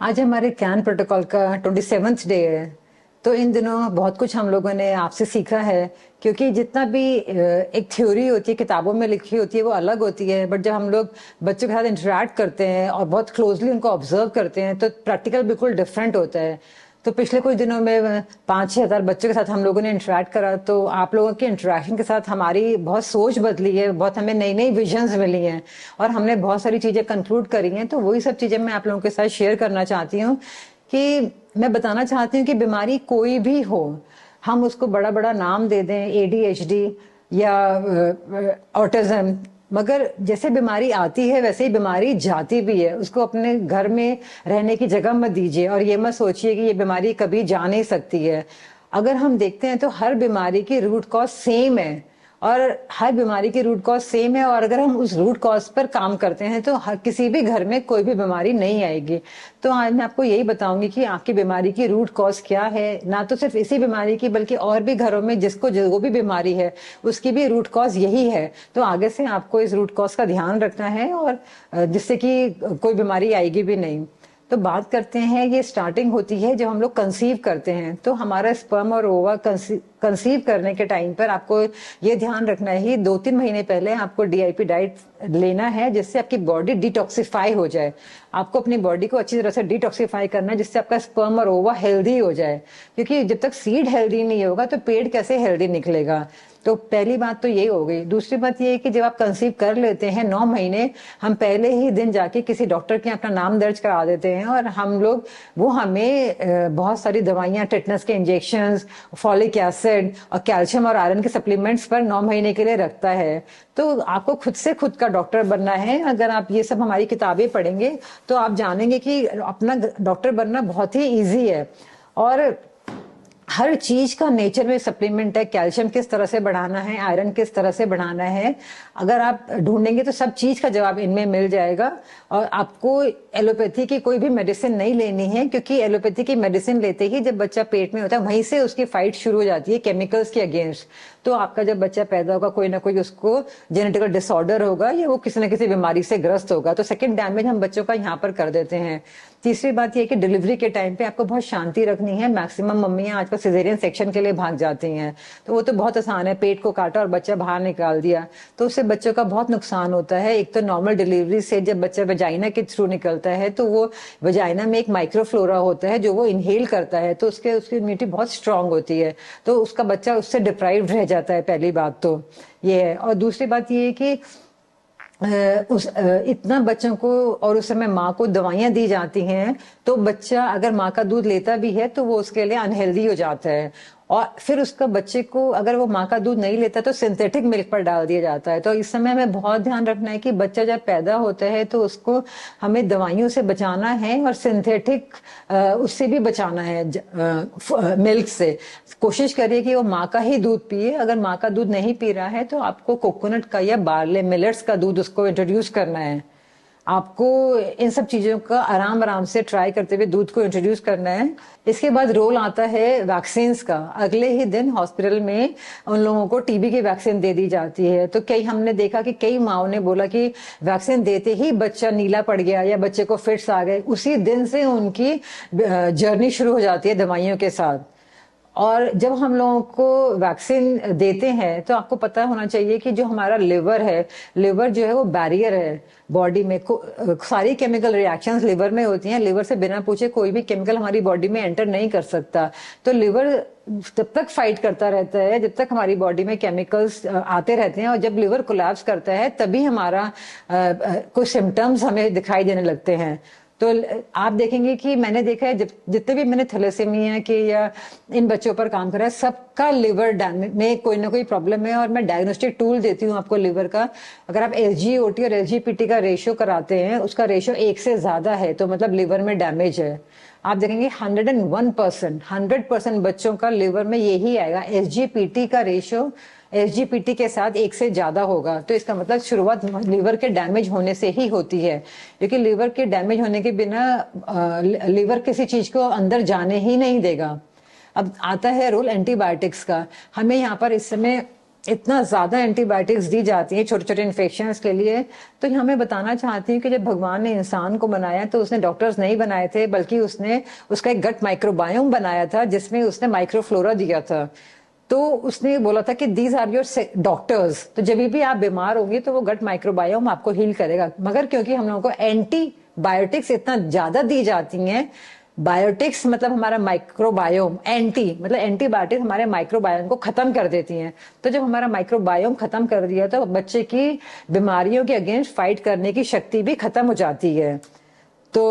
आज हमारे can protocol का 27th डे है। तो इन दिनों बहुत कुछ हम लोगों ने आपसे सीखा है। क्योंकि जितना भी एक थ्योरी होती है, किताबों में लिखी होती है, वो अलग होती है। बट जब हम लोग बच्चों के साथ इंटरेक्ट करते हैं और बहुत क्लोजली उनको ऑब्जर्व करते हैं तो प्रैक्टिकल बिल्कुल डिफरेंट होता है। तो पिछले कुछ दिनों में 5-6 हज़ार बच्चों के साथ हम लोगों ने इंटरेक्ट करा। तो आप लोगों के इंटरेक्शन के साथ हमारी बहुत सोच बदली है, बहुत हमें नई नई विजन्स मिली हैं और हमने बहुत सारी चीजें कंक्लूड करी हैं। तो वही सब चीजें मैं आप लोगों के साथ शेयर करना चाहती हूँ कि मैं बताना चाहती हूँ कि बीमारी कोई भी हो, हम उसको बड़ा बड़ा नाम दे दें, एडीएचडी या ऑटिज्म, मगर जैसे बीमारी आती है वैसे ही बीमारी जाती भी है। उसको अपने घर में रहने की जगह मत दीजिए और ये मत सोचिए कि ये बीमारी कभी जा नहीं सकती है। अगर हम देखते हैं तो हर बीमारी की रूट कॉज सेम है और हर बीमारी की रूट कॉज सेम है, और अगर हम उस रूट कॉज पर काम करते हैं तो हर किसी भी घर में कोई भी बीमारी नहीं आएगी। तो आज मैं आपको यही बताऊंगी कि आपकी बीमारी की रूट कॉज क्या है, ना तो सिर्फ इसी बीमारी की बल्कि और भी घरों में जिसको जो भी बीमारी है उसकी भी रूट कॉज यही है। तो आगे से आपको इस रूट कॉज का ध्यान रखना है और जिससे कि कोई बीमारी आएगी भी नहीं। तो बात करते हैं, ये स्टार्टिंग होती है जब हम लोग कंसीव करते हैं। तो हमारा स्पर्म और ओवा कंसीव करने के टाइम पर आपको ये ध्यान रखना है कि 2-3 महीने पहले आपको डीआईपी डाइट लेना है जिससे आपकी बॉडी डिटॉक्सिफाई हो जाए। आपको अपनी बॉडी को अच्छी तरह से डिटॉक्सिफाई करना है जिससे आपका स्पर्म और ओवा हेल्दी हो जाए। क्योंकि जब तक सीड हेल्दी नहीं होगा तो पेट कैसे हेल्दी निकलेगा। तो पहली बात तो ये हो गई। दूसरी बात ये है कि जब आप कंसीव कर लेते हैं 9 महीने, हम पहले ही दिन जाके किसी डॉक्टर के अपना नाम दर्ज करा देते हैं और हम लोग वो हमें बहुत सारी दवाइयां, टेटनस के इंजेक्शंस, फॉलिक एसिड और कैल्शियम और आयरन के सप्लीमेंट्स पर 9 महीने के लिए रखता है। तो आपको खुद से खुद का डॉक्टर बनना है। अगर आप ये सब हमारी किताबें पढ़ेंगे तो आप जानेंगे कि अपना डॉक्टर बनना बहुत ही ईजी है। और हर चीज का नेचर में सप्लीमेंट है। कैल्शियम किस तरह से बढ़ाना है, आयरन किस तरह से बढ़ाना है, अगर आप ढूंढेंगे तो सब चीज का जवाब इनमें मिल जाएगा। और आपको एलोपैथी की कोई भी मेडिसिन नहीं लेनी है, क्योंकि एलोपैथी की मेडिसिन लेते ही जब बच्चा पेट में होता है वहीं से उसकी फाइट शुरू हो जाती है केमिकल्स के अगेंस्ट। तो आपका जब बच्चा पैदा होगा कोई ना कोई उसको जेनेटिकल डिसऑर्डर होगा या वो किसी न किसी बीमारी से ग्रस्त होगा। तो सेकंड डैमेज हम बच्चों का यहाँ पर कर देते हैं। तीसरी बात यह कि डिलीवरी के टाइम पे आपको बहुत शांति रखनी है। मैक्सिमम मम्मियां आजकल सिजेरियन सेक्शन के लिए भाग जाती हैं। तो वो तो बहुत आसान है, पेट को काटा और बच्चा बाहर निकाल दिया। तो उससे बच्चों का बहुत नुकसान होता है। एक तो नॉर्मल डिलीवरी से जब बच्चा वजाइना के थ्रू निकलता है तो वो वजाइना में एक माइक्रोफ्लोरा होता है जो वो इनहेल करता है, तो उसकी इम्यूनिटी बहुत स्ट्रांग होती है। तो उसका बच्चा उससे डिप्राइव्ड रह जाता है। पहली बात तो ये है। और दूसरी बात ये है कि इतना बच्चों को और उस समय माँ को दवाइयां दी जाती हैं, तो बच्चा अगर माँ का दूध लेता भी है तो वो उसके लिए अनहेल्दी हो जाता है। और फिर उसका बच्चे को अगर वो माँ का दूध नहीं लेता तो सिंथेटिक मिल्क पर डाल दिया जाता है। तो इस समय हमें बहुत ध्यान रखना है कि बच्चा जब पैदा होता है तो उसको हमें दवाइयों से बचाना है और सिंथेटिक उससे भी बचाना है, मिल्क से। कोशिश करिए कि वो माँ का ही दूध पिए। अगर माँ का दूध नहीं पी रहा है तो आपको कोकोनट का या बार्ले मिलेट्स का दूध उसको इंट्रोड्यूस करना है। आपको इन सब चीजों का आराम आराम से ट्राई करते हुए दूध को इंट्रोड्यूस करना है। इसके बाद रोल आता है वैक्सीन का। अगले ही दिन हॉस्पिटल में उन लोगों को टीबी की वैक्सीन दे दी जाती है। तो कई हमने देखा कि कई माओ ने बोला कि वैक्सीन देते ही बच्चा नीला पड़ गया या बच्चे को फिट्स आ गए। उसी दिन से उनकी जर्नी शुरू हो जाती है दवाइयों के साथ। और जब हम लोगों को वैक्सीन देते हैं तो आपको पता होना चाहिए कि जो हमारा लिवर है, लिवर जो है वो बैरियर है बॉडी में। सारी केमिकल रिएक्शंस लिवर में होती हैं। लिवर से बिना पूछे कोई भी केमिकल हमारी बॉडी में एंटर नहीं कर सकता। तो लिवर तब तक फाइट करता रहता है जब तक हमारी बॉडी में केमिकल्स आते रहते हैं। और जब लिवर कोलैप्स करता है तभी हमारा कुछ सिम्टम्स हमें दिखाई देने लगते हैं। तो आप देखेंगे कि मैंने देखा है जितने भी मैंने थैलेसीमिया के या इन बच्चों पर काम करा है, सबका लिवर में कोई ना कोई प्रॉब्लम है। और मैं डायग्नोस्टिक टूल देती हूँ आपको लिवर का। अगर आप एसजीओटी और एसजीपीटी का रेशियो कराते हैं, उसका रेशियो 1 से ज्यादा है तो मतलब लिवर में डैमेज है। आप देखेंगे 101% बच्चों का लिवर में यही आएगा। एसजीपीटी का रेशियो एसजीपीटी के साथ 1 से ज्यादा होगा तो इसका मतलब शुरुआत लीवर के डैमेज होने से ही होती है। क्योंकि लीवर के डैमेज होने के बिना लीवर किसी चीज को अंदर जाने ही नहीं देगा। अब आता है रोल एंटीबायोटिक्स का। हमें यहाँ पर इस समय इतना ज्यादा एंटीबायोटिक्स दी जाती है छोटे छोटे इन्फेक्शंस के लिए। तो यहाँ मैं बताना चाहती हूँ कि जब भगवान ने इंसान को बनाया तो उसने डॉक्टर्स नहीं बनाए थे, बल्कि उसने उसका एक गट माइक्रोबायोम बनाया था जिसमें उसने माइक्रोफ्लोरा दिया था। तो उसने बोला था कि दीज आर योर डॉक्टर्स, तो जब भी आप बीमार होंगे तो वो गट माइक्रोबायोम आपको हील करेगा। मगर क्योंकि हम लोगों को एंटीबायोटिक्स इतना ज्यादा दी जाती हैं, बायोटिक्स मतलब हमारा माइक्रोबायोम, एंटी मतलब एंटीबायोटिक्स हमारे माइक्रोबायोम को खत्म कर देती हैं। तो जब हमारा माइक्रोबायोम खत्म कर दिया तो बच्चे की बीमारियों के अगेंस्ट फाइट करने की शक्ति भी खत्म हो जाती है। तो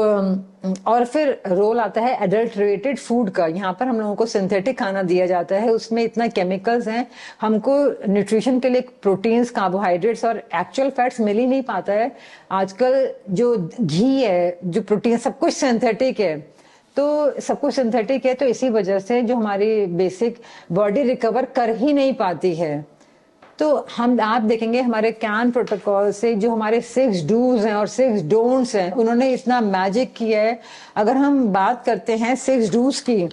और फिर रोल आता है एडल्ट्रेटेड फूड का। यहाँ पर हम लोगों को सिंथेटिक खाना दिया जाता है, उसमें इतना केमिकल्स हैं, हमको न्यूट्रिशन के लिए प्रोटीन्स, कार्बोहाइड्रेट्स और एक्चुअल फैट्स मिल ही नहीं पाता है। आजकल जो घी है, जो प्रोटीन, सब कुछ सिंथेटिक है। तो सब कुछ सिंथेटिक है, तो इसी वजह से जो हमारी बेसिक बॉडी रिकवर कर ही नहीं पाती है। तो हम आप देखेंगे हमारे कैन प्रोटोकॉल से जो हमारे 6 डूज हैं और 6 डोंट्स हैं, उन्होंने इतना मैजिक किया है। अगर हम बात करते हैं 6 डूज की,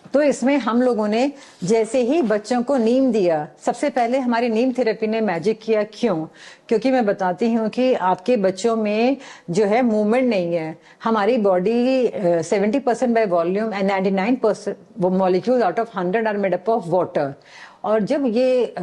तो इसमें हम लोगों ने जैसे ही बच्चों को नीम दिया, सबसे पहले हमारी नीम थेरेपी ने मैजिक किया। क्यों? क्योंकि मैं बताती हूँ कि आपके बच्चों में जो है मूवमेंट नहीं है। हमारी body 70% by volume and 99% molecules out of 100 are made up of water. और जब ये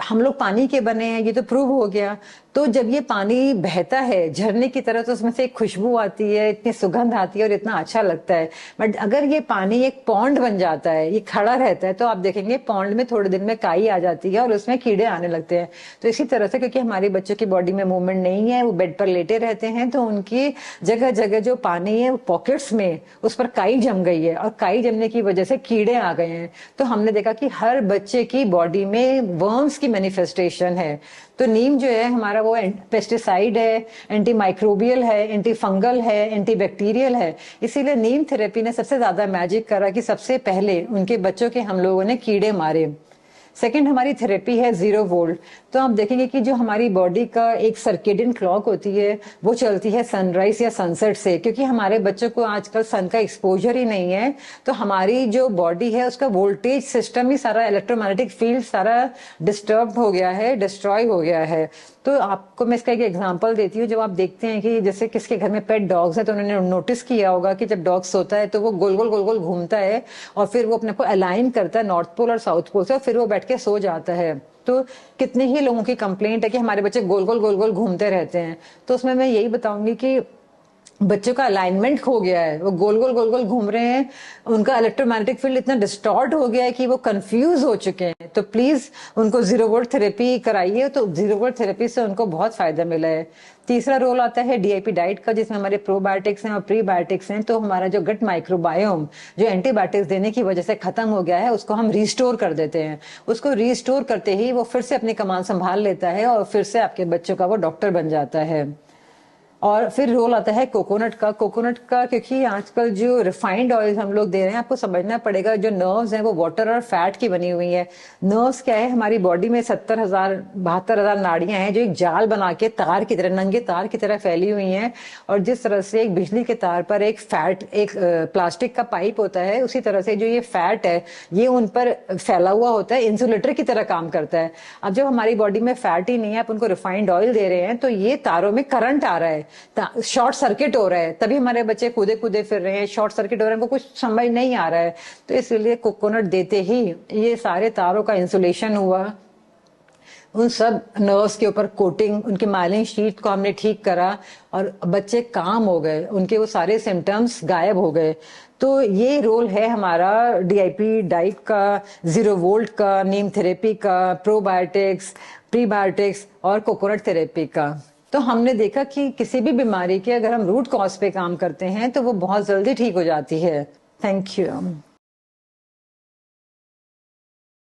हम लोग पानी के बने हैं, ये तो प्रूव हो गया। तो जब ये पानी बहता है झरने की तरह, तो उसमें से एक खुशबू आती है, इतनी सुगंध आती है और इतना अच्छा लगता है। बट अगर ये पानी एक पॉन्ड बन जाता है, ये खड़ा रहता है, तो आप देखेंगे पॉन्ड में थोड़े दिन में काई आ जाती है और उसमें कीड़े आने लगते हैं। तो इसी तरह से क्योंकि हमारे बच्चों की बॉडी में मूवमेंट नहीं है, वो बेड पर लेटे रहते हैं, तो उनकी जगह जगह जो पानी है, पॉकेट्स में उस पर काई जम गई है और काई जमने की वजह से कीड़े आ गए हैं। तो हमने देखा कि हर बच्चे की बॉडी में वर्म्स की मैनिफेस्टेशन है। तो नीम जो है हमारा वो पेस्टिसाइड है, एंटी माइक्रोबियल है, एंटी फंगल है, एंटी बैक्टीरियल है। इसीलिए नीम थेरेपी ने सबसे ज्यादा मैजिक करा कि सबसे पहले उनके बच्चों के हम लोगों ने कीड़े मारे। सेकंड हमारी थेरेपी है 0 वोल्ट। तो आप देखेंगे कि जो हमारी बॉडी का एक सर्केडियन क्लॉक होती है, वो चलती है सनराइज या सनसेट से। क्योंकि हमारे बच्चों को आजकल सन का एक्सपोजर ही नहीं है, तो हमारी जो बॉडी है उसका वोल्टेज सिस्टम ही सारा, इलेक्ट्रोमैग्नेटिक फील्ड सारा डिस्टर्ब हो गया है, डिस्ट्रॉय हो गया है। तो आपको मैं इसका एक एग्जांपल देती हूँ। जब आप देखते हैं कि जैसे किसके घर में पेट डॉग्स है, तो उन्होंने नोटिस किया होगा कि जब डॉग सोता है तो वो गोल गोल गोल गोल घूमता है और फिर वो अपने को अलाइन करता है नॉर्थ पोल और साउथ पोल से, और फिर वो बैठ के सो जाता है। तो कितने ही लोगों की कंप्लेंट है कि हमारे बच्चे गोल गोल घूमते रहते हैं। तो उसमें मैं यही बताऊंगी कि बच्चों का अलाइनमेंट खो गया है, वो गोल गोल घूम रहे हैं, उनका इलेक्ट्रोमैग्नेटिक फील्ड इतना डिस्टॉर्ट हो गया है कि वो कंफ्यूज हो चुके हैं। तो प्लीज उनको 0 वोल्ट थेरेपी कराइए, तो 0 वोल्ट थेरेपी से उनको बहुत फायदा मिला है। तीसरा रोल आता है डीआईपी डाइट का, जिसमें हमारे प्रोबायोटिक्स हैं और प्रीबायोटिक्स हैं। तो हमारा जो गट माइक्रोबायोम जो एंटीबायोटिक्स देने की वजह से खत्म हो गया है, उसको हम रिस्टोर कर देते हैं। उसको रिस्टोर करते ही वो फिर से अपनी कमान संभाल लेता है और फिर से आपके बच्चों का वो डॉक्टर बन जाता है। और फिर रोल आता है कोकोनट का। कोकोनट का क्योंकि आजकल जो रिफाइंड ऑयल हम लोग दे रहे हैं, आपको समझना पड़ेगा जो नर्व्स हैं वो वाटर और फैट की बनी हुई है। नर्व्स क्या है, हमारी बॉडी में 72,000 नाड़ियां हैं जो एक जाल बना के तार की तरह, नंगे तार की तरह फैली हुई हैं। और जिस तरह से एक बिजली के तार पर एक प्लास्टिक का पाइप होता है, उसी तरह से जो ये फैट है ये उन पर फैला हुआ होता है, इंसुलेटर की तरह काम करता है। अब जब हमारी बॉडी में फैट ही नहीं है, आप उनको रिफाइंड ऑयल दे रहे हैं, तो ये तारों में करंट आ रहा है, शॉर्ट सर्किट हो रहा है, तभी हमारे बच्चे कूदे कूदे फिर रहे हैं, शॉर्ट सर्किट हो रहा है, उनको कुछ समझ नहीं आ रहा है। तो इसलिए कोकोनट देते ही ये सारे तारों का इंसुलेशन हुआ, उन सब नर्व्स के ऊपर कोटिंग, उनके माइलिन शीट को हमने ठीक करा और बच्चे काम हो गए, उनके वो सारे सिम्टम्स गायब हो गए। तो ये रोल है हमारा डीआईपी डाइट का, 0 वोल्ट का, नीम थेरेपी का, प्रोबायोटिक्स, प्रीबायोटिक्स और कोकोनट थेरेपी का। तो हमने देखा कि किसी भी बीमारी के अगर हम रूट कॉज पे काम करते हैं तो वो बहुत जल्दी ठीक हो जाती है। Thank you.